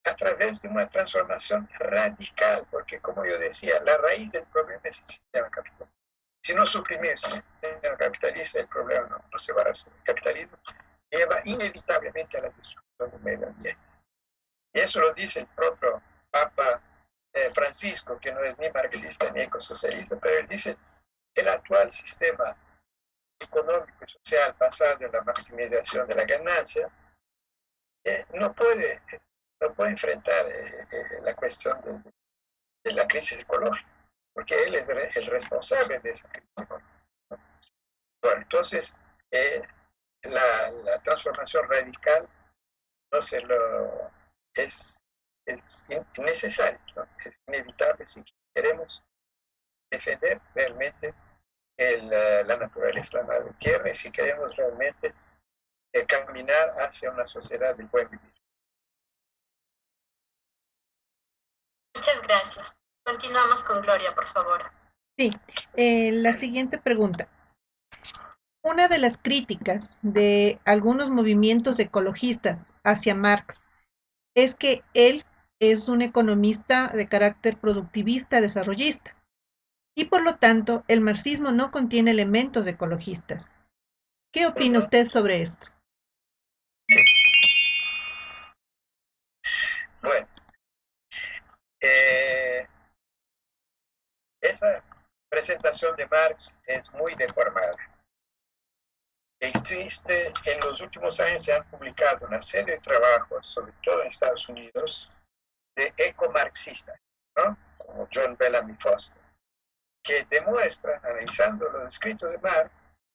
a través de una transformación radical, porque como yo decía, la raíz del problema es el sistema capitalista. Si no suprimimos el sistema capitalista, el problema no se va a resolver. El capitalismo lleva inevitablemente a la destrucción del medio ambiente. Y eso lo dice el propio Papa Francisco, que no es ni marxista ni ecosocialista, pero él dice: el actual sistema económico y social basado en la maximización de la ganancia no puede enfrentar la cuestión de la crisis ecológica, porque él es el responsable de esa crisis ecológica. Bueno, entonces, la transformación radical es necesaria, ¿no? Es inevitable si queremos defender realmente la naturaleza, la madre tierra, y si queremos realmente caminar hacia una sociedad del buen vivir. Muchas gracias. Continuamos con Gloria, por favor. Sí, la siguiente pregunta. Una de las críticas de algunos movimientos ecologistas hacia Marx es que él es un economista de carácter productivista desarrollista y por lo tanto el marxismo no contiene elementos ecologistas. ¿Qué opina usted sobre esto? Sí. Bueno, esa presentación de Marx es muy deformada. Existe, en los últimos años se han publicado una serie de trabajos, sobre todo en Estados Unidos, de ecomarxistas, ¿no? Como John Bellamy Foster, que demuestran, analizando los escritos de Marx,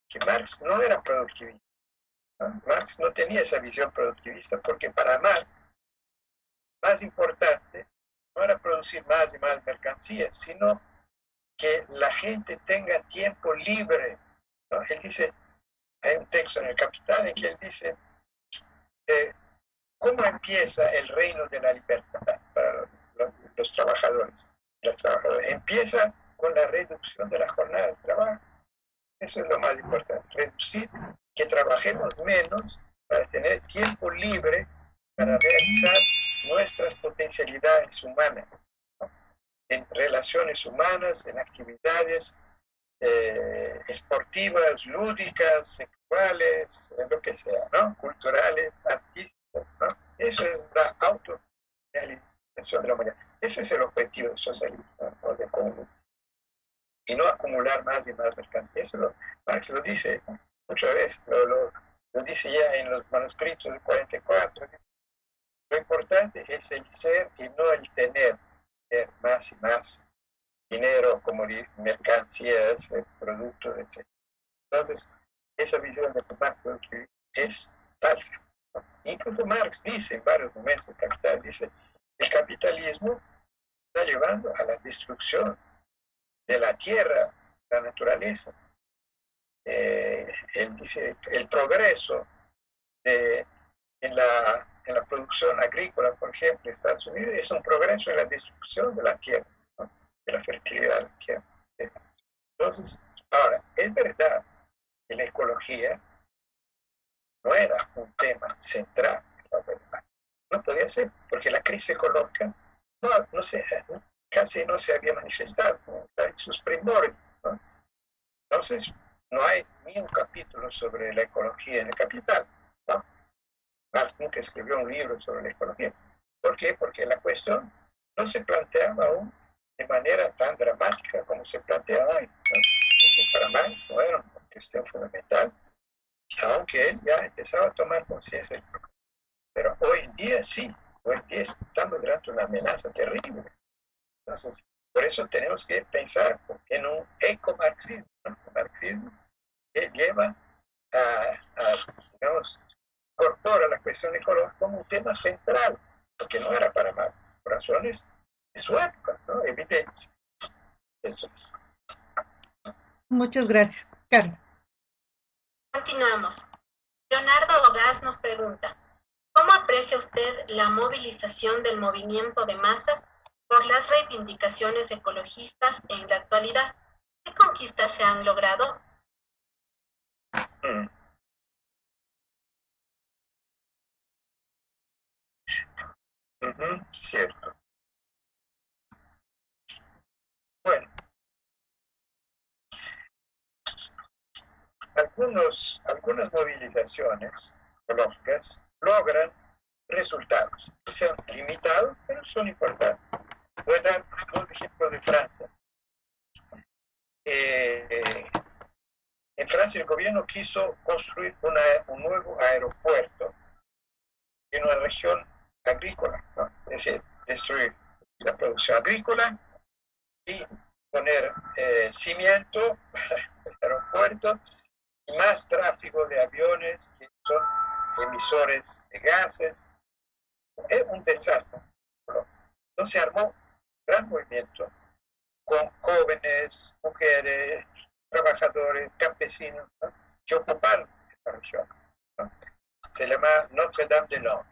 que Marx no era productivista, ¿no? Marx no tenía esa visión productivista, porque para Marx, más importante no era producir más y más mercancías, sino que la gente tenga tiempo libre, ¿no? Él dice, hay un texto en el Capital en que él dice, ¿cómo empieza el reino de la libertad para los trabajadores? Las trabajadoras. Empieza con la reducción de la jornada de trabajo. Eso es lo más importante, reducir, que trabajemos menos para tener tiempo libre para realizar nuestras potencialidades humanas, ¿no? En relaciones humanas, en actividades esportivas, lúdicas, sexuales, lo que sea, ¿no? Culturales, artísticas, ¿no? Eso es la autorrealización de la humanidad. Ese es el objetivo del socialismo, ¿no? De comunismo. Y no acumular más y más mercancía. Eso Marx lo dice muchas veces, lo dice ya en los manuscritos del 44. Lo importante es el ser y no el tener más y más dinero, como mercancías, productos, etc. Entonces, esa visión de Marx es falsa, ¿no? Incluso Marx dice en varios momentos del Capital, dice, el capitalismo está llevando a la destrucción de la tierra, la naturaleza. Él dice el progreso en la producción agrícola, por ejemplo, en Estados Unidos, es un progreso en la destrucción de la tierra, ¿no? De la fertilidad de la tierra. Entonces, ahora, es verdad que la ecología no era un tema central, no podía ser, porque la crisis ecológica casi no se había manifestado, está en sus primores, ¿no? Entonces, no hay ni un capítulo sobre la ecología en el Capital, ¿no? Marx nunca escribió un libro sobre la ecología. ¿Por qué? Porque la cuestión no se planteaba aún de manera tan dramática como se plantea hoy, ¿no? Entonces, para Marx no era una cuestión fundamental, aunque él ya empezaba a tomar conciencia del problema. Pero hoy en día sí, hoy en día estamos delante de una amenaza terrible. Entonces, por eso tenemos que pensar en un ecomarxismo, ¿no? Un marxismo que lleva digamos, incorpora la cuestión ecológica como un tema central, porque no era para Marx, por razones de su época, ¿no? Evidentes. Eso es. Muchas gracias, Carla. Continuamos. Leonardo Ordaz nos pregunta, ¿cómo aprecia usted la movilización del movimiento de masas por las reivindicaciones ecologistas en la actualidad? ¿Qué conquistas se han logrado? Cierto. Bueno, algunas movilizaciones ecológicas logran resultados que sean limitados, pero son importantes. Voy a dar dos ejemplos de Francia. En Francia el gobierno quiso construir un nuevo aeropuerto en una región agrícola, ¿no? Es decir, destruir la producción agrícola y poner cimiento para el aeropuerto y más tráfico de aviones que son emisores de gases. Es un desastre. Entonces se armó un gran movimiento con jóvenes, mujeres, trabajadores, campesinos, ¿no? Que ocuparon esta región, ¿no? Se llama Notre-Dame-des-Landes.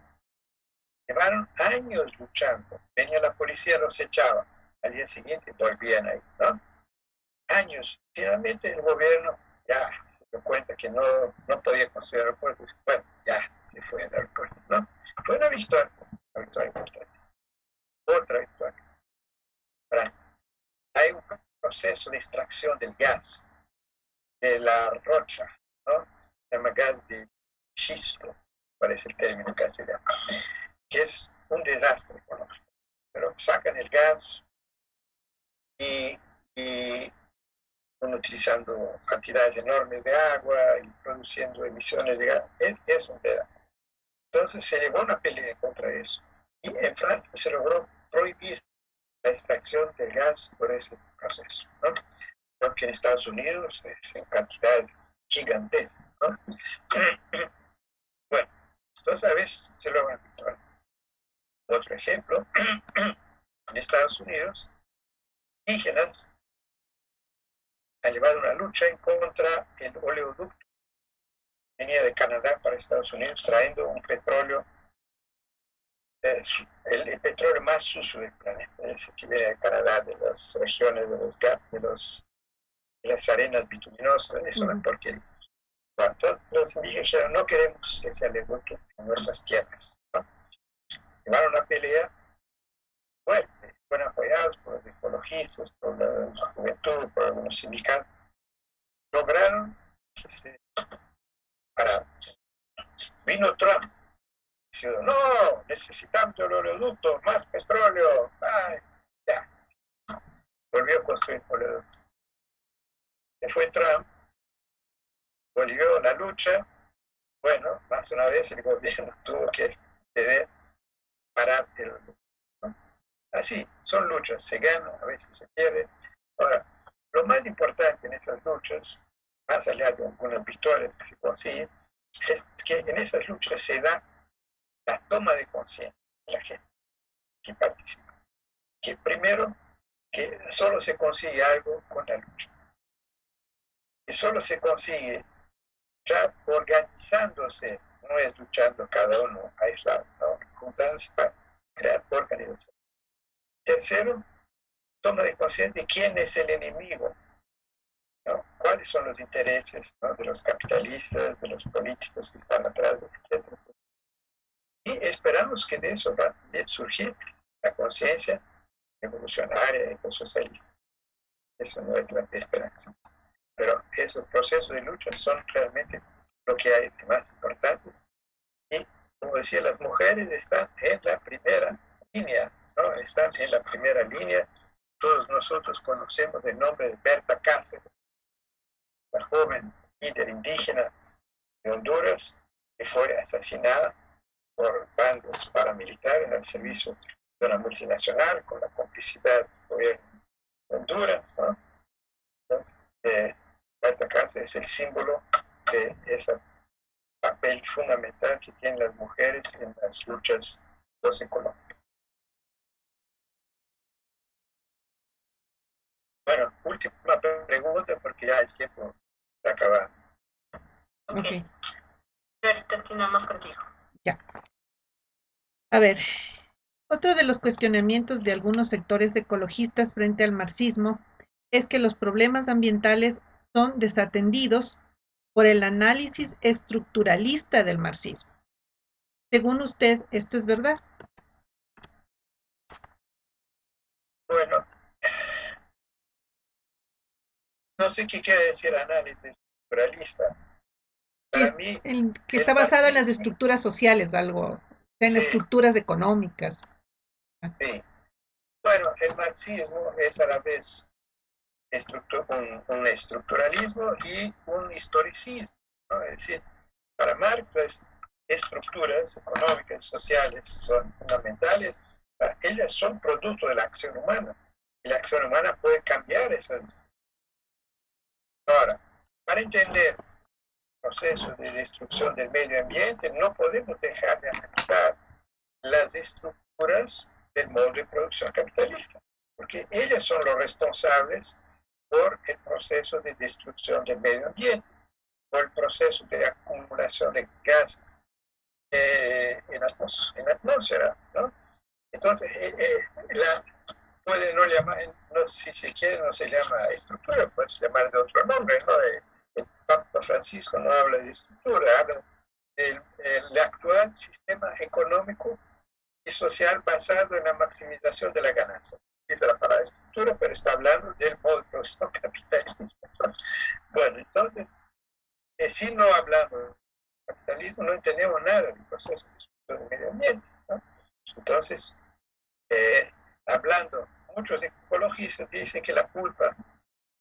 Llevaron años luchando. Venía la policía, los echaba. Al día siguiente volvían ahí, ¿no? Años. Finalmente el gobierno ya se dio cuenta que no podía construir aeropuertos. Bueno, ya se fue el aeropuerto, ¿no? Fue una victoria importante. Otra victoria. Hay un proceso de extracción del gas de la rocha, ¿no? Se llama gas de xisto, parece el término castellano, que es un desastre económico. Pero sacan el gas y utilizando cantidades enormes de agua y produciendo emisiones de gas. Es un desastre. Entonces se llevó una pelea contra eso. Y en Francia se logró prohibir la extracción del gas por ese proceso, ¿no? Porque en Estados Unidos es en cantidades gigantescas, ¿no? Bueno, entonces a veces se logran victorias. Otro ejemplo, en Estados Unidos, indígenas han llevado una lucha en contra del oleoducto que venía de Canadá para Estados Unidos, trayendo un petróleo, el petróleo más sucio del planeta, ese que viene de Canadá, de las regiones de las arenas bituminosas, es una porquería. Entonces, los indígenas dijeron, no queremos ese oleoducto en nuestras tierras, ¿no? Llevaron una pelea fuerte, fueron apoyados por los ecologistas, por la juventud, por algunos sindicatos. Lograron que se pararan. Vino Trump, diciendo, no, necesitamos el oleoducto, más petróleo. Ay, ya. Volvió a construir el oleoducto. Se fue Trump, volvió la lucha. Bueno, más una vez el gobierno tuvo que ceder, parar el oleoducto, ¿no? Así, son luchas, se ganan, a veces se pierde. Ahora, lo más importante en esas luchas, más allá de algunas victorias que se consiguen, es que en esas luchas se da la toma de conciencia de la gente que participa. Que primero que solo se consigue algo con la lucha. Y solo se consigue ya organizándose, no es luchando cada uno aislado, no, juntándose para crear organización. Tercero, toma de conciencia de quién es el enemigo, ¿no? Cuáles son los intereses, ¿no?, de los capitalistas, de los políticos que están atrás, etcétera, etcétera. Y esperamos que de eso va a surgir la conciencia revolucionaria, ecosocialista. Eso no es la esperanza. Pero esos procesos de lucha son realmente lo que hay de más importante. Y, como decía, las mujeres están en la primera línea, ¿no? Están en la primera línea. Todos nosotros conocemos el nombre de Berta Cáceres, la joven líder indígena de Honduras, que fue asesinada por bandos paramilitares al servicio de una multinacional con la complicidad del gobierno de Honduras, ¿no? Entonces, Berta Cáceres es el símbolo de ese papel fundamental que tienen las mujeres en las luchas socioeconómicas. Bueno, última pregunta porque ya el tiempo está acabando. Ok. Ahorita continuamos contigo. Ya. A ver, otro de los cuestionamientos de algunos sectores ecologistas frente al marxismo es que los problemas ambientales son desatendidos por el análisis estructuralista del marxismo. Según usted, ¿esto es verdad? Bueno, no sé qué quiere decir análisis estructuralista. Para mí, que está basado en las estructuras sociales, algo, en estructuras económicas. Sí. Bueno, el marxismo es a la vez un estructuralismo y un historicismo, ¿no? Es decir, para Marx las estructuras económicas, sociales son fundamentales, ellas son producto de la acción humana, y la acción humana puede cambiar esas. Ahora, para entender el proceso de destrucción del medio ambiente, no podemos dejar de analizar las estructuras del modo de producción capitalista, porque ellas son los responsables por el proceso de destrucción del medio ambiente, por el proceso de acumulación de gases en la atmósfera, ¿no? Entonces, puede no llamar, no, si se quiere, no se llama estructura, puede llamar de otro nombre, ¿no? El Papa Francisco no habla de estructura, habla del actual sistema económico y social basado en la maximización de la ganancia. Esa es la palabra estructura, pero está hablando del modo de producción capitalista. Bueno, entonces, si no hablamos de capitalismo, no entendemos nada del proceso de destrucción del medio ambiente, ¿no? Entonces, hablando, muchos ecologistas dicen que la culpa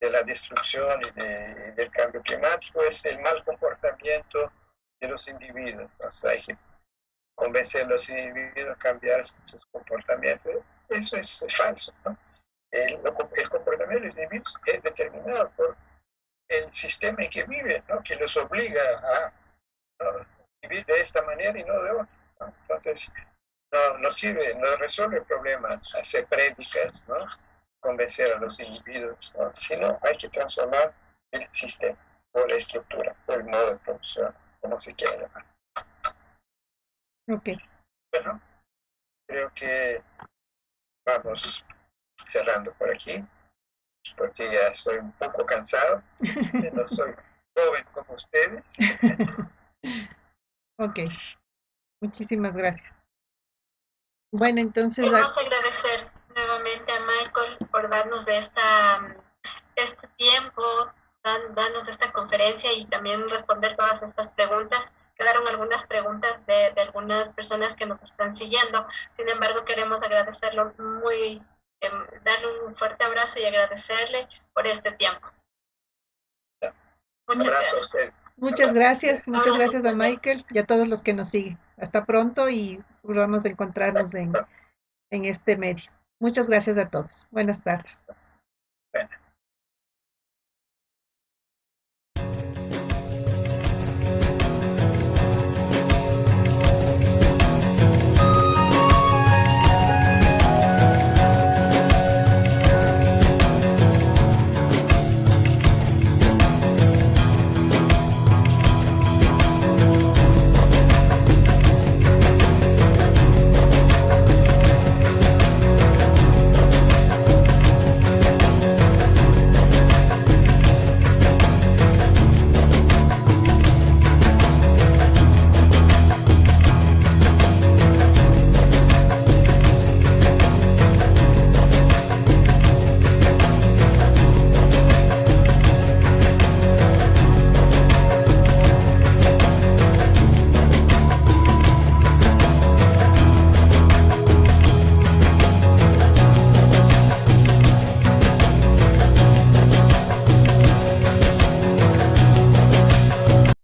de la destrucción y del cambio climático es el mal comportamiento de los individuos. Entonces, hay que convencer a los individuos a cambiar sus comportamientos. Eso es falso, ¿no? El comportamiento de los individuos es determinado por el sistema en que viven, ¿no? Que los obliga a vivir de esta manera y no de otra, ¿no? Entonces, no sirve, no resuelve el problema hacer prédicas, ¿no? Convencer a los individuos, ¿no? Sino hay que transformar el sistema, o la estructura, o el modo de producción, como se quiera llamar. Ok. Bueno, creo que vamos cerrando por aquí, porque ya estoy un poco cansado, no soy joven como ustedes. Ok, muchísimas gracias. Bueno, entonces... Queremos agradecer nuevamente a Michael por darnos este tiempo, darnos esta conferencia y también responder todas estas preguntas. Quedaron algunas preguntas de algunas personas que nos están siguiendo. Sin embargo, queremos agradecerlo darle un fuerte abrazo y agradecerle por este tiempo. Muchas gracias a Michael y a todos los que nos siguen. Hasta pronto y vamos a encontrarnos en este medio. Muchas gracias a todos. Buenas tardes.